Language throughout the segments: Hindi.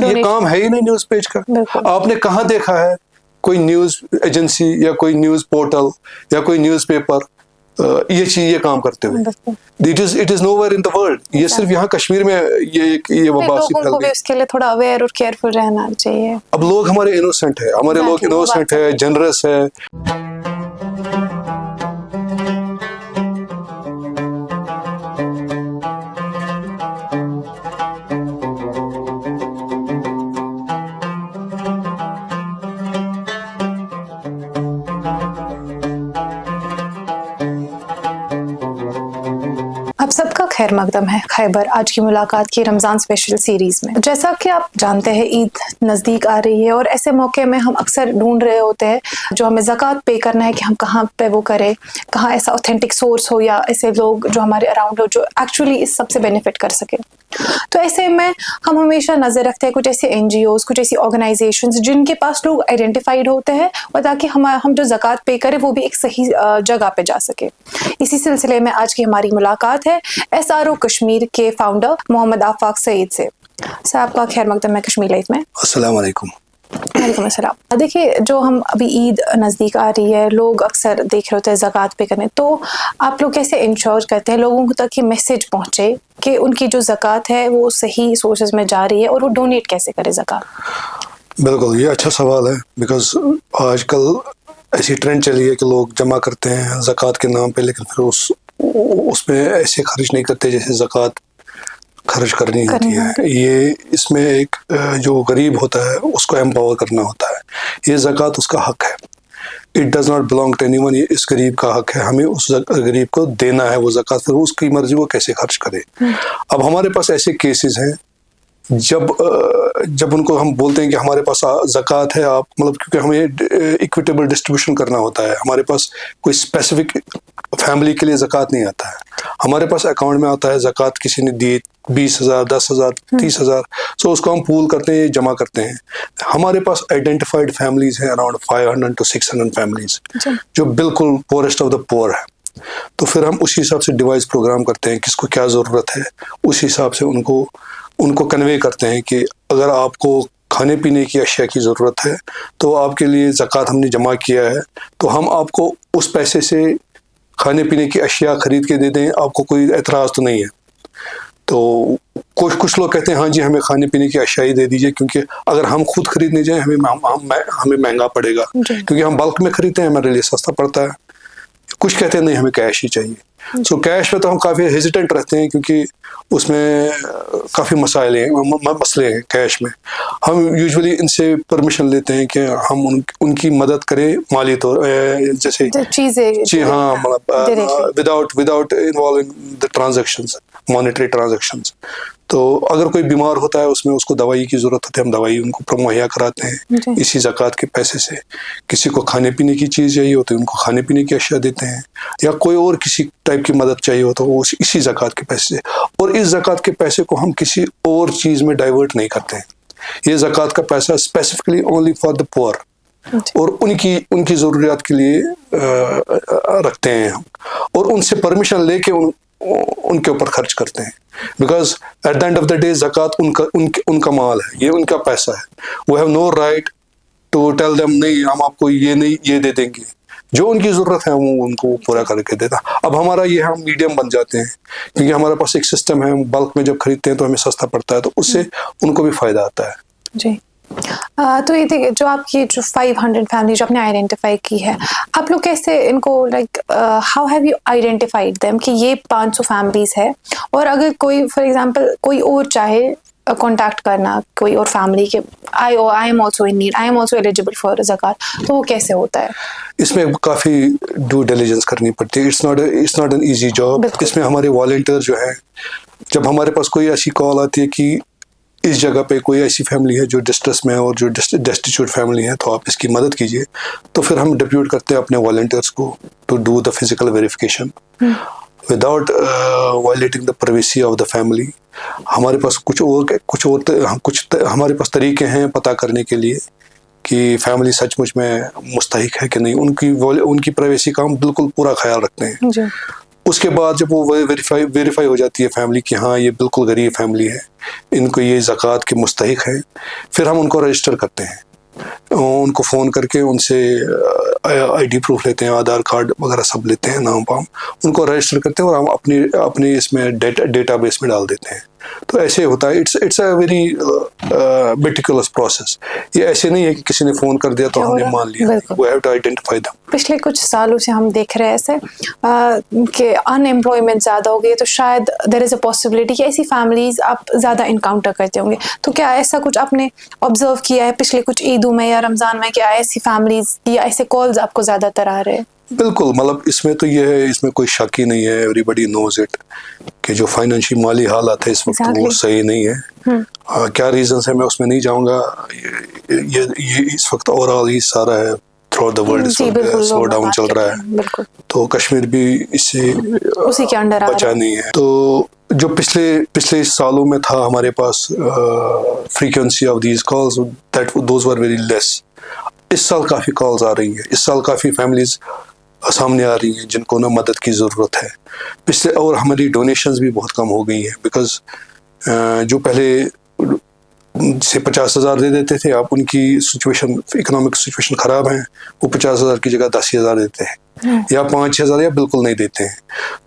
ये काम है ही नहीं न्यूज़ पेज का। आपने कहाँ देखा है कोई न्यूज़ एजेंसी या कोई न्यूज़ पोर्टल या कोई न्यूज़पेपर ये काम करते हुए? It is nowhere in the world. ये सिर्फ यहाँ कश्मीर में ये वबा सी फैल गई। उसके लिए थोड़ा अवेयर और केयरफुल रहना चाहिए। अब लोग हमारे इनोसेंट है, हमारे लोग इनोसेंट है, जनरस है। आप सबका खैर मकदम है खैबर आज की मुलाकात की रमज़ान स्पेशल सीरीज़ में। जैसा कि आप जानते हैं ईद नज़दीक आ रही है और ऐसे मौके में हम अक्सर ढूंढ रहे होते हैं जो हमें ज़कात पे करना है कि हम कहाँ पे वो करें, कहाँ ऐसा ऑथेंटिक सोर्स हो या ऐसे लोग जो हमारे अराउंड हो जो एक्चुअली इस सबसे बेनिफिट कर सके। तो ऐसे में हम हमेशा नज़र रखते हैं कुछ ऐसे NGOs, कुछ ऐसी ऑर्गेनाइजेशंस जिनके पास लोग आइडेंटिफाइड होते हैं और ताकि हम जो ज़कात पे करें वो भी एक सही जगह पे जा सके। इसी सिलसिले में आज की हमारी मुलाकात है SRO कश्मीर के फाउंडर मोहम्मद आफाक सईद से। सर आपका खैर मकदम है कश्मीर लाइफ में। अस्सलाम वालेकुम। वालेकुम अस्सलाम। देखिए जो हम अभी ईद नज़दीक आ रही है, लोग अक्सर देख रहे होते हैं ज़कात पे करने, तो आप लोग कैसे इंश्योर करते हैं लोगों तक ये मैसेज पहुँचे कि उनकी जो ज़कात है वो सही सोर्सेज में जा रही है और वो डोनेट कैसे करे ज़कात? बिल्कुल, ये अच्छा सवाल है बिकॉज आजकल ऐसी ट्रेंड चली है कि लोग जमा करते हैं ज़कात के नाम पे, लेकिन फिर उसमें ऐसे खर्च नहीं करते जैसे ज़कात खर्च करनी होती है। ये इसमें एक जो गरीब होता है उसको एम्पावर करना होता है। ये ज़कात उसका हक है। It does not belong to anyone. ये इस गरीब का हक है, हमें उस गरीब को देना है वो ज़कात, फिर उसकी मर्जी वो कैसे खर्च करे। अब हमारे पास ऐसे केसेस हैं जब उनको हम बोलते हैं कि हमारे पास ज़कात है, आप मतलब क्योंकि हमें इक्विटेबल डिस्ट्रीब्यूशन करना होता है, हमारे पास कोई स्पेसिफिक फैमिली के लिए ज़कात नहीं आता है। हमारे पास अकाउंट में आता है ज़कात किसी ने दी 20,000, 10,000, 30,000, सो उसको हम पूल करते हैं, जमा करते हैं। हमारे पास आइडेंटिफाइड फैमिलीज हैं अराउंड 500 to 600 फैमिलीज जो बिल्कुल पोरेस्ट ऑफ द पोअर है। तो फिर हम उसी हिसाब से डिवाइस प्रोग्राम करते हैं, किसको क्या ज़रूरत है उस हिसाब से उनको कन्वे करते हैं कि अगर आपको खाने पीने की अशिया की ज़रूरत है तो आपके लिए ज़कात हमने जमा किया है, तो हम आपको उस पैसे से खाने पीने की अशिया ख़रीद के दे दें, आपको कोई एतराज़ तो नहीं है। तो कुछ लोग कहते हैं हाँ जी हमें खाने पीने की अशिया ही दे दीजिए, क्योंकि अगर हम खुद खरीदने जाएँ हमें महंगा पड़ेगा, क्योंकि हम बल्क में खरीदते हैं, हमारे लिए सस्ता पड़ता है। कुछ कहते हैं नहीं हमें कैश ही चाहिए। सो कैश में तो हम काफ़ी हेजिटेंट रहते हैं क्योंकि उसमें काफ़ी मसले हैं कैश में। हम यूजुअली इनसे परमिशन लेते हैं कि हम उनकी मदद करें माली तौर, जैसे चीज़ें, हाँ, मतलब without involving the transactions, monetary transactions. तो अगर कोई बीमार होता है उसमें उसको दवाई की ज़रूरत होती है, हम दवाई उनको मुहैया कराते हैं इसी ज़कात के पैसे से। किसी को खाने पीने की चीज़ चाहिए होती है उनको खाने पीने की अशिया देते हैं, या कोई और किसी टाइप की मदद चाहिए हो तो वो इसी ज़कात के पैसे से। और इस ज़कात के पैसे को हम किसी और चीज़ में डाइवर्ट नहीं करते हैं। ये ज़कात का पैसा specifically only for the poor और उनकी ज़रूरियात के लिए रखते हैं हम, और उनसे परमिशन लेके उनके ऊपर खर्च करते हैं। Because at the end of the day ज़कात उनका माल है, ये उनका पैसा है। वो have no right to tell them नहीं हम आपको ये दे देंगे। जो उनकी ज़रूरत है वो उनको पूरा करके देता। अब हमारा ये हम मीडियम बन जाते हैं क्योंकि हमारे पास एक सिस्टम है, बल्क में जब खरीदते हैं तो हमें सस्ता पड़ता है, तो उससे उनको भी फ़ायदा आता है। जी। तो ये देखिए जो आपकी जो 500 फैमिली जो आपने आइडेंटिफाई की है, आप लोग कैसे इनको how have you identified them कि ये 500 फैमिलीज है, और अगर कोई फॉर एग्जांपल कोई और चाहे कांटेक्ट करना कोई और फैमिली के I am also in need, I am also eligible for ज़कात, तो वो कैसे होता है? इसमें काफ़ी ड्यू डिलिजेंस करनी पड़ती है। It's not an easy job. इसमें हमारे वॉलंटियर जो है, जब हमारे पास कोई ऐसी कॉल आती है कि इस जगह पे कोई ऐसी फैमिली है जो डिस्ट्रेस में है और जो डेस्टिट्यूट फैमिली है, तो आप इसकी मदद कीजिए, तो फिर हम डिप्यूट करते हैं अपने वॉलंटियर्स को to do the physical verification without violating the privacy of the family. हमारे पास कुछ हमारे पास तरीके हैं पता करने के लिए कि फैमिली सचमुच में मुस्तहिक है कि नहीं। उनकी प्राइवेसी का हम बिल्कुल पूरा ख्याल रखते हैं। उसके बाद जब वो वेरीफाई हो जाती है फैमिली कि हाँ ये बिल्कुल गरीब फैमिली है, इनको ये ज़कात के मुस्तहिक है, फिर हम उनको रजिस्टर करते हैं। उनको फ़ोन करके उनसे आईडी प्रूफ लेते हैं, आधार कार्ड वगैरह सब लेते हैं, नाम पाम, उनको रजिस्टर करते हैं और हम अपनी इसमें डेटाबेस में डाल देते हैं। तो ऐसे होता है। It's a very meticulous process. ये ऐसे नहीं है कि किसी ने फ़ोन कर दिया तो हमने मान लिया। We have to identify them. पिछले कुछ सालों से हम देख रहे हैं ऐसे कि अनएम्प्लॉयमेंट ज़्यादा हो गई, तो शायद देयर इज़ अ पॉसिबिलिटी कि ऐसी फैमिलीज़ आप ज़्यादा इनकाउंटर करते होंगे। तो क्या ऐसा कुछ आपने ऑब्जर्व किया है पिछले कुछ ईदों में या रमज़ान में, क्या ऐसी फैमिलीज़ या ऐसे कॉल्स आपको ज़्यादातर आ रहे हैं? बिल्कुल, मतलब इसमें तो ये है, इसमें कोई शक ही नहीं है, एवरीबडी नोज इट कि जो फाइनेंशियल माली हालात है इस वक्त वो सही नहीं है। क्या रीजंस है मैं उसमें नहीं जाऊंगा। ये इस वक्त ओवरऑल ही सारा है, through the world slow down चल रहा है, तो कश्मीर भी इससे उसी के अंडर बचा नहीं है। तो जो पिछले सालों में था हमारे पास frequency of these calls, that those were very less. इस साल काफ़ी कॉल्स आ रही हैं, इस साल काफ़ी फैमिलीज़ सामने आ रही हैं जिनको ना मदद की ज़रूरत है पिछले, और हमारी डोनेशंस भी बहुत कम हो गई हैं। बिकॉज़ जो पहले से 50,000 दे देते थे, आप उनकी इकोनॉमिक सिचुएशन ख़राब है, वो 50,000 की जगह 10,000 देते हैं या 5,000 या बिल्कुल नहीं देते हैं।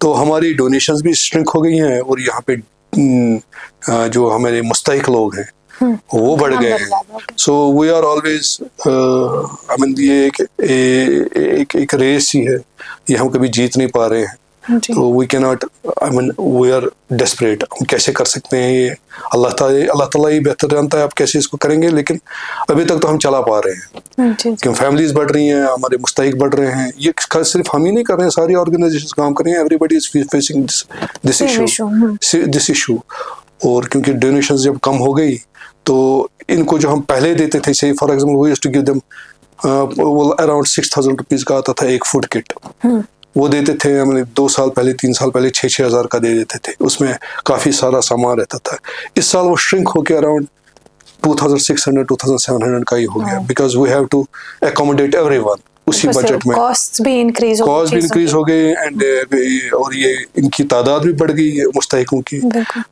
तो हमारी डोनेशंस भी स्ट्रिंक हो गई हैं और यहाँ पे जो हमारे मुस्तहिक लोग हैं वो बढ़ गए हैं। So we are always, I mean ये एक रेस ही है, ये हम कभी जीत नहीं पा रहे हैं। तो we can not, I mean we are desperate. हम कैसे कर सकते हैं ये अल्लाह ताला ही बेहतर जानता है आप कैसे इसको करेंगे, लेकिन अभी तक तो हम चला पा रहे हैं क्योंकि फैमिलीज बढ़ रही हैं, हमारे मुस्तहिक बढ़ रहे हैं। ये सिर्फ हम ही नहीं कर रहे हैं, सारी ऑर्गेनाइजेशंस काम कर रही हैं। Everybody is facing this issue. और क्योंकि डोनेशंस जब कम हो गई तो इनको जो हम पहले देते थे, say for example we used to give them around 6,000 rupees का आता था एक फूड किट, वो देते थे। हमने 2 साल पहले 3 साल पहले 6-6 हज़ार का दे देते थे, उसमें काफ़ी सारा सामान रहता था। इस साल वो श्रिंक होकर अराउंड 2,600-2,700 का ही हो गया, because we have to accommodate everyone उसी बजट में। कॉस्ट भी इंक्रीज हो गई एंड और ये इनकी तादाद भी बढ़ गई है मुस्तहिकों की,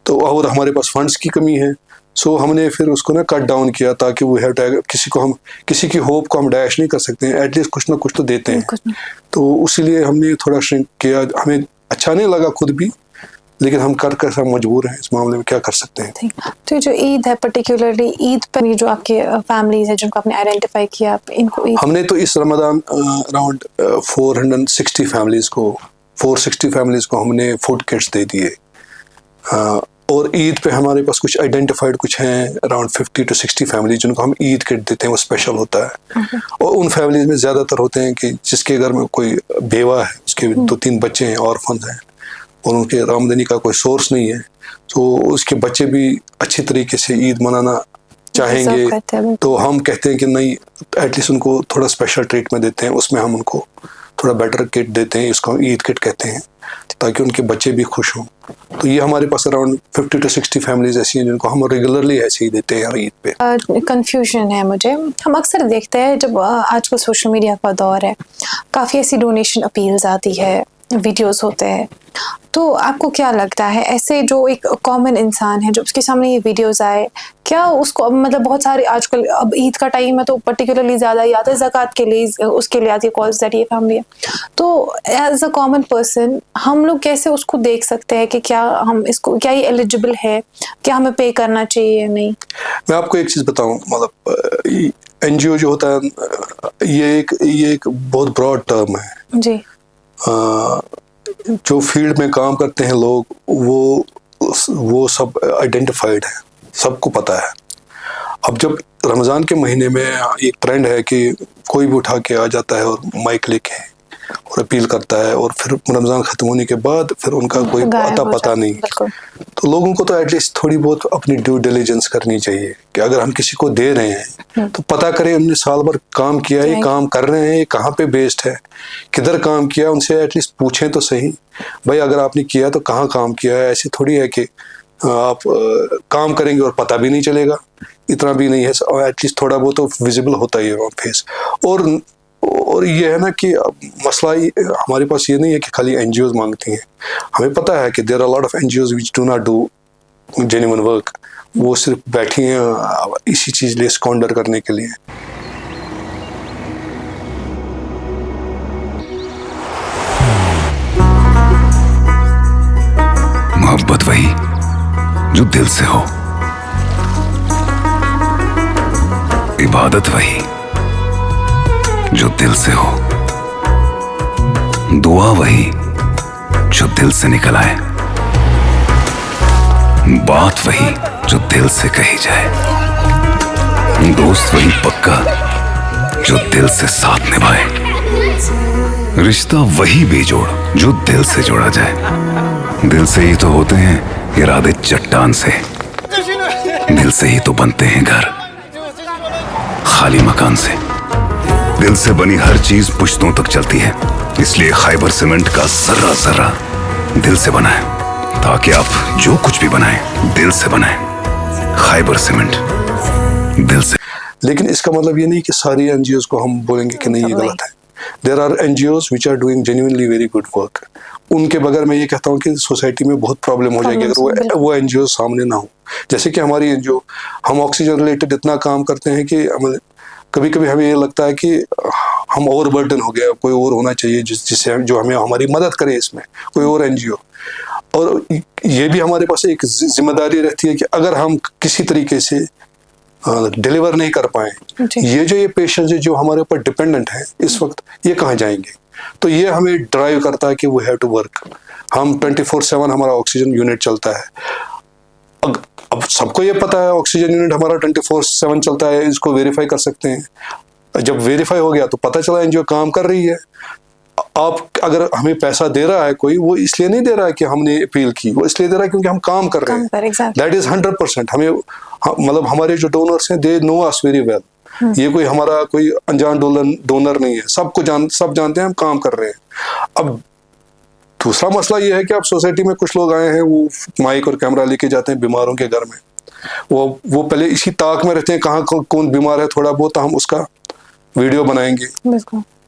तो और हमारे पास फंड्स की कमी है। सो हमने फिर उसको ना कट डाउन किया ताकि वो हैव किसी की होप को हम डैश नहीं कर सकते हैं, एटलीस्ट कुछ ना कुछ तो देते हैं। तो इसीलिए हमने थोड़ा श्रिंक किया। हमें अच्छा नहीं लगा खुद भी, लेकिन हम कर सब मजबूर हैं, इस मामले में क्या कर सकते हैं। तो जो ईद है, पर्टिकुलरली ईद पर ये जो आपके फैमिलीज है जिनको आपने आइडेंटिफाई किया, आप इनको हमने तो इस रमजान अराउंड 460 फैमिलीज को हमने फूड किट्स दे दिए। और ईद पे हमारे पास कुछ आइडेंटिफाइड कुछ हैं अराउंड 50 to 60 फैमिली जिनको हम ईद किट देते हैं, वो स्पेशल होता है। और उन फैमिलीज में ज़्यादातर होते हैं कि जिसके घर में कोई बेवा है, उसके 2-3 बच्चे हैं, ऑर्फन हैं और उनके आमदनी का कोई सोर्स नहीं है, तो उसके बच्चे भी अच्छी तरीके से ईद मनाना चाहेंगे। तो हम कहते हैं कि नहीं, एटलीस्ट उनको थोड़ा स्पेशल ट्रीटमेंट देते हैं, उसमें हम उनको थोड़ा बेटर किट देते हैं, इसको हम ईद किट कहते हैं, ताकि उनके बच्चे भी खुश हों। तो ये हमारे पास अराउंड 50 to 60 फैमिलीज ऐसी हैं जिनको हम रेगुलरली ऐसे ही देते हैं ईद पे। कंफ्यूजन है मुझे, हम अक्सर देखते हैं जब आजकल सोशल मीडिया का दौर है, काफ़ी ऐसी डोनेशन अपील्स आती है, वीडियोस होते हैं, तो आपको क्या लगता है ऐसे जो एक कॉमन इंसान है जो उसके सामने ये वीडियोस आए, क्या उसको मतलब बहुत सारे आजकल अब ईद का टाइम है तो पर्टिकुलरली ज़्यादा ही आता है ज़कात के लिए, उसके लिए आती है कॉल्स दैट ये फैमिली है, तो एज अ कॉमन पर्सन हम लोग कैसे उसको देख सकते हैं कि क्या हम इसको, क्या ये एलिजिबल है, क्या हमें पे करना चाहिए या नहीं? मैं आपको एक चीज़ बताऊँ, मतलब NGO जो होता है ये एक बहुत ब्रॉड टर्म है जी। जो फील्ड में काम करते हैं लोग वो सब आइडेंटिफाइड है, सबको पता है। अब जब रमज़ान के महीने में एक ट्रेंड है कि कोई भी उठा के आ जाता है और माइक लेके और अपील करता है, और फिर रमज़ान ख़त्म होने के बाद फिर उनका कोई पता नहीं। तो लोगों को तो एटलीस्ट थोड़ी बहुत अपनी ड्यू डिलिजेंस करनी चाहिए कि अगर हम किसी को दे रहे हैं तो पता करें उन्होंने साल भर काम किया है, काम कर रहे हैं, ये कहाँ पे बेस्ड है, किधर काम किया, उनसे एटलीस्ट पूछें तो सही, भाई अगर आपने किया तो कहाँ काम किया है। ऐसी थोड़ी है कि आप काम करेंगे और पता भी नहीं चलेगा, इतना भी नहीं है, और एटलीस्ट थोड़ा बहुत तो विजिबल होता ही है फेस। और और ये है ना कि मसला हमारे पास ये नहीं है कि खाली एनजीओज मांगती हैं। हमें पता है कि there are lot of NGOs which do not do genuine work. वो सिर्फ बैठी हैं इसी चीज़ लिए स्क्वांडर करने के लिए। मोहब्बत वही जो दिल से हो, इबादत वही जो दिल से हो, दुआ वही जो दिल से निकल आए, बात वही जो दिल से कही जाए, दोस्त वही पक्का जो दिल से साथ निभाए, रिश्ता वही बेजोड़ जो दिल से जोड़ा जाए। दिल से ही तो होते हैं इरादे चट्टान से, दिल से ही तो बनते हैं घर खाली मकान से। दिल से बनी हर चीज पुश्तों तक चलती है, इसलिए खैबर सीमेंट का जर्रा जर्रा दिल से बना है, ताकि आप जो कुछ भी बनाएं दिल से बनाएं। खैबर सीमेंट, दिल से। लेकिन इसका मतलब ये नहीं कि सारी एनजीओज को हम बोलेंगे कि नहीं ये गलत है। There are NGOs which are doing genuinely very good work. उनके बगैर मैं ये कहता हूँ कि सोसाइटी में बहुत प्रॉब्लम हो जाएगी अगर वो एनजीओ सामने ना हो। जैसे कि हमारी एनजीओ, हम ऑक्सीजन रिलेटेड इतना काम करते हैं कि कभी कभी हमें ये लगता है कि हम ओवरबर्डन हो गया, कोई और होना चाहिए जिससे जो हमें हमारी मदद करे, इसमें कोई और एनजीओ। और ये भी हमारे पास एक जिम्मेदारी रहती है कि अगर हम किसी तरीके से डिलीवर नहीं कर पाए, ये पेशेंट्स जो हमारे ऊपर डिपेंडेंट हैं इस वक्त, ये कहाँ जाएंगे। तो ये हमें ड्राइव करता है कि वो हैव टू वर्क। हम 24/7 हमारा ऑक्सीजन यूनिट चलता है। अब सबको ये पता है ऑक्सीजन यूनिट हमारा 24/7 चलता है, इसको वेरीफाई कर सकते हैं। जब वेरीफाई हो गया तो पता चला एनजीओ काम कर रही है। आप अगर हमें पैसा दे रहा है कोई, वो इसलिए नहीं दे रहा है कि हमने अपील की, वो इसलिए दे रहा है क्योंकि हम काम कर रहे हैं। That is 100%। हमें मतलब हमारे जो डोनर्स हैं they know us very well. ये कोई हमारा कोई अनजान डोनर नहीं है, सब जानते हैं हम काम कर रहे हैं। अब दूसरा मसला ये है कि अब सोसाइटी में कुछ लोग आए हैं, वो माइक और कैमरा लेके जाते हैं बीमारों के घर में। वो पहले इसी ताक में रहते हैं कहाँ कौन बीमार है, थोड़ा बहुत हम उसका वीडियो बनाएंगे।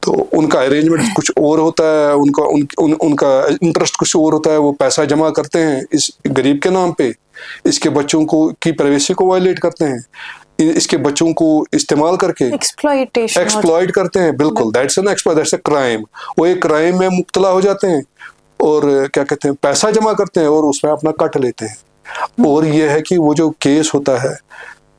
तो उनका अरेंजमेंट कुछ और होता है, उनका इंटरेस्ट कुछ और होता है। वो पैसा जमा करते हैं इस गरीब के नाम पे, इसके बच्चों को की प्राइवेसी को वायलेट करते हैं, इसके बच्चों को इस्तेमाल करके एक्सप्लॉइट करते हैं। बिल्कुल, दैट्स अ क्राइम। वो एक क्राइम में मुब्तला हो जाते हैं और क्या कहते हैं, पैसा जमा करते हैं और उसमें अपना कट लेते हैं। और ये है कि वो जो केस होता है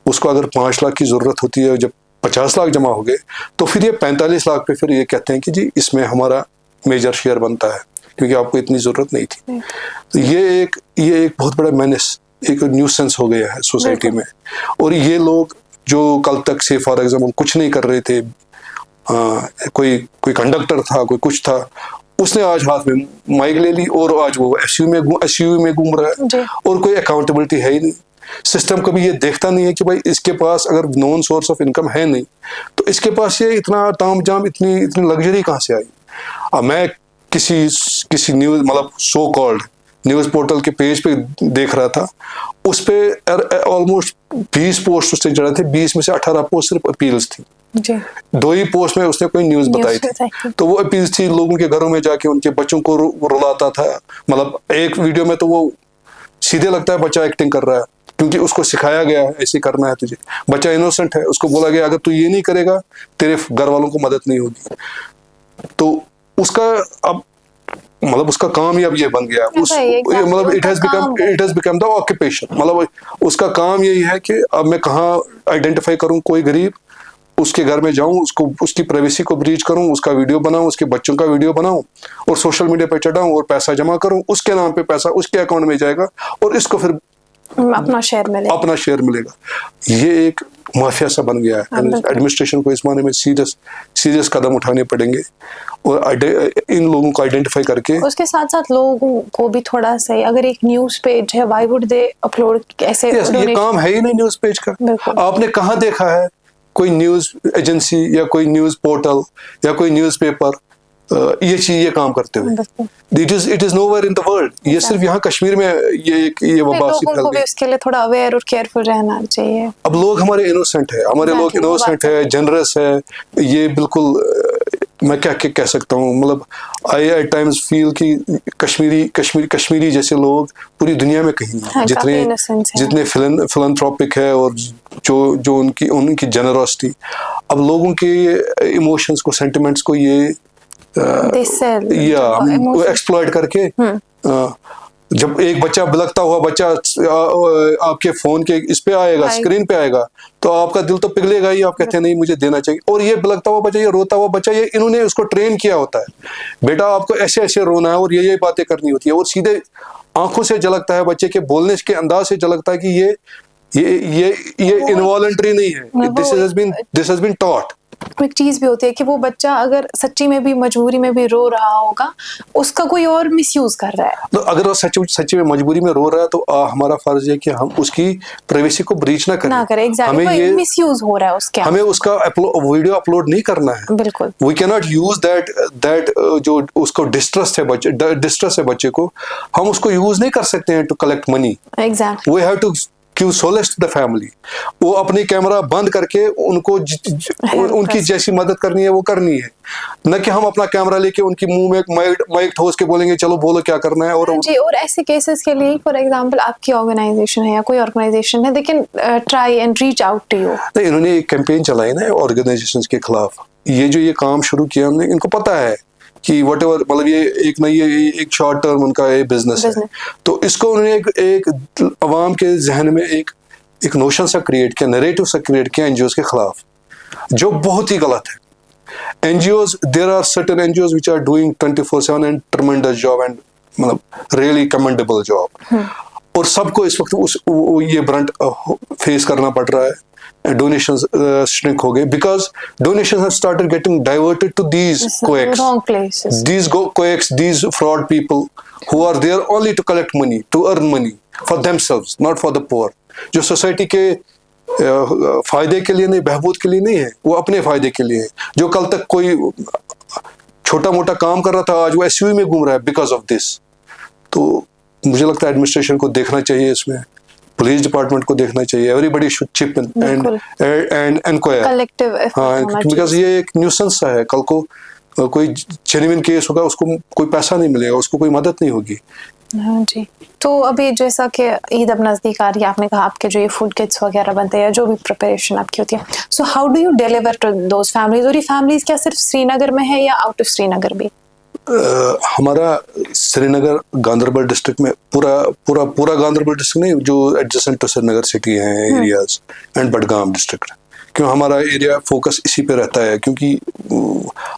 उसको अगर 5 लाख की जरूरत होती है, जब 50 लाख जमा हो गए तो फिर ये 45 लाख पे फिर ये कहते हैं कि जी इसमें हमारा मेजर शेयर बनता है क्योंकि आपको इतनी जरूरत नहीं थी। तो ये एक बहुत बड़ा मेनेस, एक न्यूसेंस हो गया है सोसाइटी में। और ये लोग जो कल तक से फॉर एग्जाम्पल कुछ नहीं कर रहे थे, कोई कंडक्टर था, कोई कुछ था, उसने आज हाथ में माइक ले ली और आज वो एसयूवी में घूम रहा है और कोई अकाउंटेबिलिटी है ही नहीं। सिस्टम कभी ये देखता नहीं है कि भाई इसके पास अगर नॉन सोर्स ऑफ इनकम है नहीं तो इसके पास ये इतना तामझाम इतनी लग्जरी कहाँ से आई। अब मैं किसी न्यूज मतलब सो कॉल्ड न्यूज पोर्टल के पेज पे देख रहा था, उस पे ऑलमोस्ट 20 पोस्ट उसने चढ़े थे, 20 में से 18 पोस्ट सिर्फ अपील्स थी। 2 ही पोस्ट में उसने कोई न्यूज बताई थी। तो वो अपील्स थी, लोगों के घरों में जाके उनके बच्चों को रुलाता था। मतलब एक वीडियो में तो वो सीधे लगता है बच्चा एक्टिंग कर रहा है क्योंकि उसको सिखाया गया है ऐसे करना है तुझे। बच्चा इनोसेंट है, उसको बोला गया अगर तू ये नहीं करेगा तेरे घर वालों को मदद नहीं होगी। तो उसका अब मतलब उसका काम ही अब ये बन गया, मतलब it has become the occupation. मतलब उसका काम यही है कि अब मैं कहाँ आइडेंटिफाई करूँ कोई गरीब, उसके घर में जाऊं, उसकी प्राइवेसी को ब्रीच करूं, उसका वीडियो बनाऊं, उसके बच्चों का वीडियो बनाऊं और सोशल मीडिया पे चढ़ाऊं और पैसा जमा करूं। उसके नाम पे पैसा उसके अकाउंट में जाएगा और इसको फिर अपना शेयर मिलेगा। ये एक माफिया सा बन गया है। एडमिनिस्ट्रेशन को इस माने में सीरियस कदम उठाने पड़ेंगे और इन लोगों को आइडेंटिफाई करके उसके साथ साथ लोगों को भी थोड़ा सा, अगर एक न्यूज पेज है, व्हाई वुड दे अपलोड ऐसे? ये काम है ही नहीं न्यूज पेज का। आपने कहाँ देखा है कोई न्यूज एजेंसी या कोई न्यूज पोर्टल या कोई न्यूज पेपर ये काम करते हुए? It is nowhere in the world. ये सिर्फ यहाँ कश्मीर में ये वबा सी फैल गई। इसके लिए थोड़ा अवेयर और केयरफुल रहना चाहिए। अब लोग हमारे इनोसेंट है, जनरस है, ये बिल्कुल मैं क्या क्या कह सकता हूँ, मतलब आई एट टाइम्स फील कि कश्मीरी जैसे लोग पूरी दुनिया में कहीं नहीं हाँ, काफी जितने innocent हैं। जितने फिलंथ्रोपिक है और जो उनकी जनरोसिटी, अब लोगों के इमोशंस को, सेंटिमेंट्स को ये They sell या emotions. एक्सप्लॉइट करके जब एक बच्चा बिलखता हुआ बच्चा आपके फोन के इस पे आएगा, स्क्रीन पे आएगा, तो आपका दिल तो पिघलेगा ही, आप कहते हैं नहीं मुझे देना चाहिए। और ये बिलखता हुआ बच्चा, ये रोता हुआ बच्चा, ये इन्होंने उसको ट्रेन किया होता है, बेटा आपको ऐसे ऐसे रोना है और ये बातें करनी होती है, और सीधे आंखों से झलकता है, बच्चे के बोलने के अंदाज से झलकता है कि ये इनवॉलंटरी नहीं है, दिस हैज बीन टॉट। एक चीज भी होती है कि वो बच्चा अगर सच्ची में भी मजबूरी में भी रो रहा होगा, उसका कोई और मिसयूज कर रहा है। तो अगर वो सच्ची में मजबूरी में रो रहा है, तो हमारा फर्ज है कि हम उसकी प्राइवेसी को ब्रीच ना करें। एग्जैक्टली, हमें ये मिसयूज हो रहा है उसके, हमें उसका वीडियो अपलोड नहीं करना है। बिल्कुल, we can not use that जो उसको डिस्ट्रेस है बच्चे को, हम उसको यूज नहीं कर सकते हैं to collect money. Exactly, we have to give solace to the family. वो अपनी कैमरा बंद करके उनको उनकी जैसी मदद करनी है वो करनी है, न कि हम अपना कैमरा लेके उनकी मुंह में माइक ठोस के बोलेंगे चलो बोलो क्या करना है। और जी, और ऐसे केसेस के लिए फॉर एग्जांपल आपकी ऑर्गेनाइजेशन है या कोई ऑर्गेनाइजेशन है, they can try and reach out to you. इन्होंने एक कैंपेन चलाई ना ऑर्गेनाइजेशंस के खिलाफ, ये काम शुरू किया हमने, इनको पता है कि व्हाटएवर, मतलब ये एक शॉर्ट टर्म उनका ये बिजनेस है, तो इसको उन्होंने एक अवाम के जहन में एक नोशन सा क्रिएट किया, नैरेटिव सा क्रिएट किया एनजीओज के खिलाफ, जो बहुत ही गलत है। NGOs, there are certain NGOs which are doing 24/7 and tremendous job and मतलब रियली कमेंडेबल जॉब, और सबको इस वक्त ये ब्रंट फेस करना पड़ रहा है। Donations shrink हो गए because donations have started getting diverted to these coex, wrong places. These coex, these fraud people who are there only to collect money, to earn money for themselves, not for the poor. जो सोसाइटी के फायदे के लिए नहीं, बहबूद के लिए नहीं है, वो अपने फायदे के लिए है। जो कल तक कोई छोटा मोटा काम कर रहा था, आज वो एसयूवी में घूम रहा है बिकॉज ऑफ दिस। तो मुझे लगता है एडमिनिस्ट्रेशन को देखना चाहिए, इसमें पुलिस डिपार्टमेंट को देखना चाहिए, everybody should chip in and enquire, collective, हाँ, बिकॉज ये एक न्यूसेंस है। कल को कोई जेन्युइन केस होगा, उसको कोई पैसा नहीं मिलेगा, उसको कोई मदद नहीं होगी। हाँ जी। तो अभी जैसा कि ईद अब नज़दीक आ रही है, आपने कहा आपके जो ये फूड किट्स वगैरह बनते हैं या जो भी प्रिपरेशन आपकी होती है, so how do you deliver to those families? और ये फैमिलीज क्या सिर्फ श्रीनगर में है या आउट ऑफ श्रीनगर भी? हमारा श्रीनगर गांधरबल डिस्ट्रिक्ट में पूरा गांधरबल डिस्ट्रिक्ट नहीं, जो एडजेसेंट टू श्रीनगर सिटी हैं एरियाज एंड बडगाम डिस्ट्रिक्ट, क्यों हमारा एरिया फोकस इसी पे रहता है, क्योंकि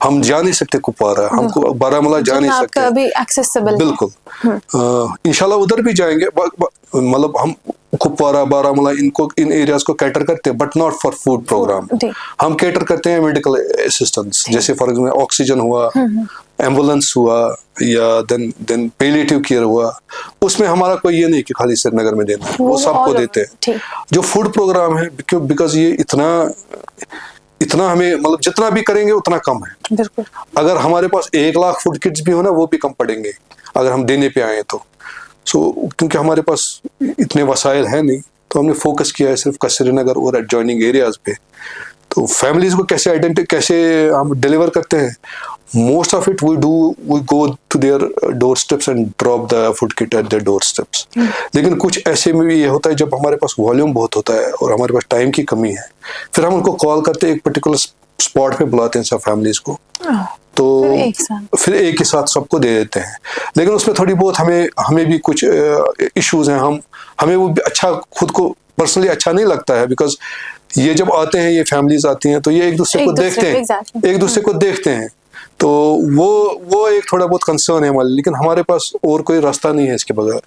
हम जा नहीं सकते कुपवारा, हमको बारामूला जा नहीं सकते अभी एक्सेसिबल, बिल्कुल। इंशाल्लाह उधर भी जाएंगे, मतलब हम कुपवारा बारामूला इन एरियाज को कैटर करते हैं, but not for food program. हम कैटर करते हैं मेडिकल असिस्टेंस, जैसे फॉर एग्जाम्पल ऑक्सीजन हुआ, एम्बुलेंस हुआ, या देन पैलिएटिव केयर हुआ। उसमें हमारा कोई ये नहीं कि खाली श्रीनगर में देना है, वो सबको देते हैं। जो फूड प्रोग्राम है, बिकॉज ये इतना हमें, मतलब जितना भी करेंगे उतना कम है। अगर हमारे पास 1 लाख फूड किट्स भी हो ना, वो भी कम पड़ेंगे अगर हम देने पे आए तो। क्योंकि हमारे पास इतने वसाइल हैं नहीं, तो हमने फोकस किया है सिर्फ श्रीनगर और एडजॉइनिंग एरियाज पे। तो फैमिलीज को कैसे हम डिलीवर करते हैं, most of it we go to their door steps and drop the food kit at their door steps. लेकिन कुछ ऐसे में भी ये होता है जब हमारे पास वॉल्यूम बहुत होता है और हमारे पास टाइम की कमी है, फिर हम उनको कॉल करते हैं, एक पर्टिकुलर स्पॉट पे बुलाते हैं सब फैमिलीज को, तो फिर एक ही साथ सबको दे देते हैं। लेकिन उसमें थोड़ी बहुत हमें भी कुछ इश्यूज हैं, हमें वो अच्छा खुद को पर्सनली अच्छा नहीं लगता है, बिकॉज ये जब आते हैं, ये फैमिलीज आती हैं, तो ये एक दूसरे को देखते हैं, तो वो एक थोड़ा बहुत कंसर्न है हमारे। लेकिन हमारे पास और कोई रास्ता नहीं है इसके बगैर।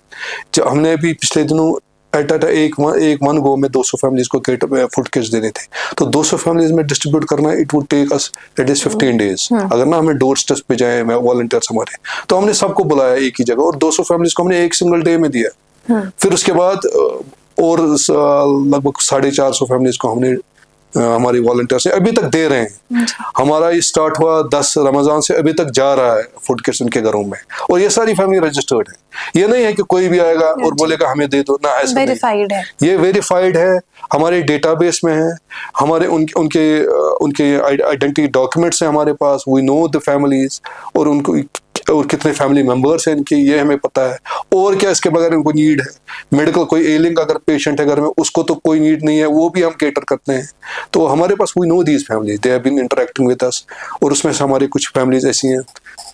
जब हमने अभी पिछले दिनों एक मन गो में 200 फैमिलीज को फूड किट्स देने थे, तो 200 फैमिलीज में डिस्ट्रीब्यूट करना, it would take us at least 15 days. अगर ना हमें डोर स्टेप्स पे जाए वॉलंटियर्स हमारे, तो हमने सबको बुलाया एक ही जगह और 200 फैमिलीज को हमने एक सिंगल डे में दिया। फिर उसके बाद और लगभग 450 फैमिलीज को हमने हमारे वॉलंटियर्स हैं, अभी तक दे रहे हैं। हमारा ये स्टार्ट हुआ 10 रमजान से, अभी तक जा रहा है फूड किट्स उनके घरों में, और ये सारी फैमिली रजिस्टर्ड है। ये नहीं है कि कोई भी आएगा और बोलेगा हमें दे दो ना, ऐसा वेरीफाइड है, ये वेरीफाइड है, हमारे डेटाबेस में है, हमारे उनके आइडेंटिटी डॉक्यूमेंट्स हैं हमारे पास, वी नो द फैमिलीज, और उनको और कितने फैमिली मेंबर्स हैं इनके, ये हमें पता है। और क्या इसके बगैर इनको नीड है, मेडिकल कोई एलिंग अगर पेशेंट है घर में, उसको तो कोई नीड नहीं है, वो भी हम केटर करते हैं। तो हमारे पास we know these family, they have been interacting with us, और उसमें से हमारी कुछ फैमिलीज ऐसी हैं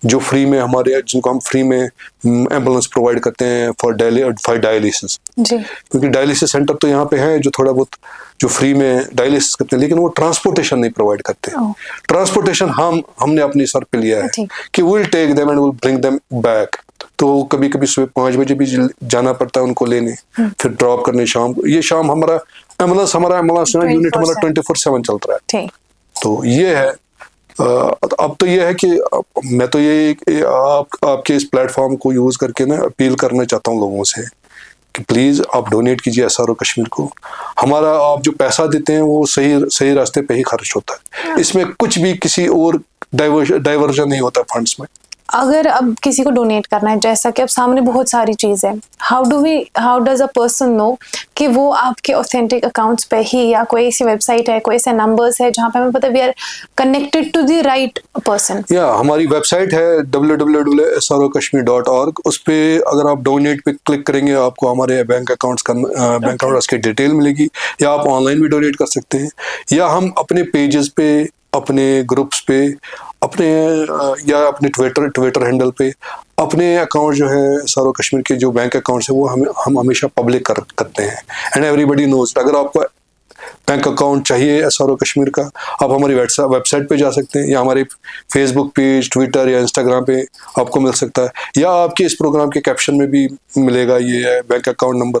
जो फ्री में हमारे, जिनको हम फ्री में एम्बुलेंस प्रोवाइड करते हैं फॉर डायलिसिस, क्योंकि डायलिसिस सेंटर तो यहाँ पे है जो थोड़ा बहुत जो फ्री में डायलिसिस करते हैं, लेकिन वो ट्रांसपोर्टेशन नहीं प्रोवाइड करते। ट्रांसपोर्टेशन हमने अपने सर पे लिया है कि will take them and will bring them back. तो कभी कभी सुबह 5 बजे भी जाना पड़ता है उनको लेने, फिर ड्रॉप करने शाम को। ये शाम हमारा एम्बुलेंस यूनिट हमारा 24/7 चल रहा है। तो ये है। अब तो ये है कि मैं तो ये आपके इस प्लेटफॉर्म को यूज करके ना अपील करना चाहता हूँ लोगों से कि प्लीज आप डोनेट कीजिए एसआरओ कश्मीर को। हमारा आप जो पैसा देते हैं वो सही रास्ते पे ही खर्च होता है, इसमें कुछ भी किसी और डाइवर्जन नहीं होता फंड्स में। अगर अब किसी को डोनेट करना है, जैसा कि अब सामने बहुत सारी चीज़ है, how does a person know कि वो आपके ऑथेंटिक अकाउंट्स पे ही, या कोई ऐसी वेबसाइट है, कोई ऐसे नंबर्स है जहाँ पे हमें पता we are connected to the right person? या हमारी वेबसाइट है www.srokashmir.org। उस पे अगर आप डोनेट पे क्लिक करेंगे आपको हमारे बैंक अकाउंट्स की डिटेल मिलेगी, या आप ऑनलाइन भी डोनेट कर सकते हैं, या हम अपने पेजेस पे, अपने ग्रुप्स पे, या अपने ट्विटर हैंडल पे अपने अकाउंट जो है एसआरओ कश्मीर के जो बैंक अकाउंट्स है वो हम हमेशा पब्लिक करते हैं, एंड एवरीबडी नोज। अगर आपको बैंक अकाउंट चाहिए एसआरओ कश्मीर का, आप हमारी वेबसाइट पे जा सकते हैं, या हमारे फेसबुक पेज, ट्विटर या इंस्टाग्राम पे आपको मिल सकता है, या आपके इस प्रोग्राम के कैप्शन में भी मिलेगा ये बैंक अकाउंट नंबर।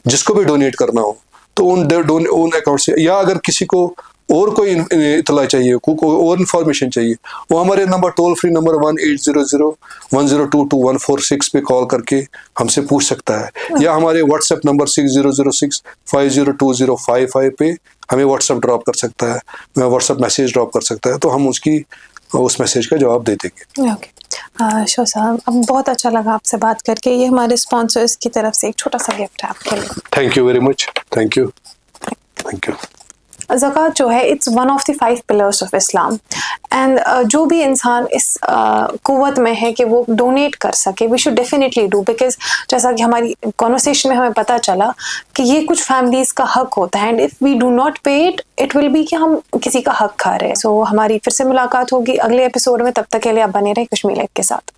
जिसको भी डोनेट करना हो तो उन अकाउंट से, या अगर किसी को और कोई इतला चाहिए, कोई और इन्फॉर्मेशन चाहिए, वो हमारे नंबर, टोल फ्री नंबर 1800-1022-146 पे कॉल करके हमसे पूछ सकता है, या हमारे व्हाट्सएप नंबर 6006502055 पे हमें व्हाट्सएप ड्रॉप कर सकता है, व्हाट्सएप मैसेज ड्रॉप कर सकता है, तो हम उस मैसेज का जवाब दे देंगे। ओके शो साहब, अब बहुत अच्छा लगा आपसे बात करके। ये हमारे स्पॉन्सर्स की तरफ से एक छोटा सा गिफ्ट है आपके लिए। Thank you very much. Thank you. ज़कात जो है, it's one of the 5 pillars of Islam, and जो भी इंसान इस कुव्वत में है कि वो डोनेट कर सके, we should definitely do, because जैसा कि हमारी कॉन्वर्सेशन में हमें पता चला कि ये कुछ फैमिलीज़ का हक होता है, and if we do not pay it will be कि हम किसी का हक खा रहे हैं। सो हमारी फिर से मुलाकात होगी अगले एपिसोड में, तब तक के लिए आप बने रहें कश्मीर लाइव के साथ।